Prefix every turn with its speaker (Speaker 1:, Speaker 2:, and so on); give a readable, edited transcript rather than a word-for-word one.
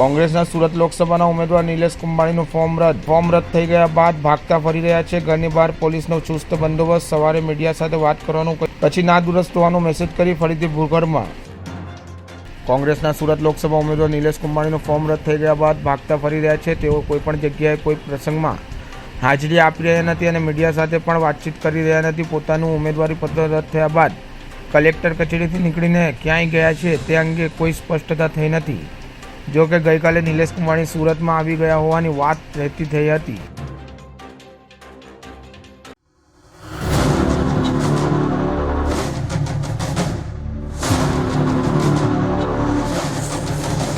Speaker 1: કોંગ્રેસના સુરત લોકસભાના ઉમેદવાર નિલેશ કુંભાણીનું ફોર્મ રદ થઈ ગયા બાદ ભાગતા ફરી રહ્યા છે. ઘરની બહાર પોલીસનો ચુસ્ત બંદોબસ્ત. સવારે મીડિયા સાથે વાત કરવાનું પછી ના દુરસ્ત હોવાનો મેસેજ કરી ફરીથી ભૂગર્ભમાં. કોંગ્રેસના સુરત લોકસભા ઉમેદવાર નિલેશ કુંભાણીનું ફોર્મ રદ થઈ ગયા બાદ ભાગતા ફરી રહ્યા છે. તેઓ કોઈપણ જગ્યાએ કોઈ પ્રસંગમાં હાજરી આપી રહ્યા નથી અને મીડિયા સાથે પણ વાતચીત કરી રહ્યા નથી. પોતાનું ઉમેદવારી પત્ર રદ થયા બાદ કલેક્ટર કચેરીથી નીકળીને ક્યાંય ગયા છે તે અંગે કોઈ સ્પષ્ટતા થઈ નથી. જો કે ગઈકાલે નિલેશ કુંભાણી સુરતમાં આવી ગયા હોવાની વાત રહેતી થઈ હતી.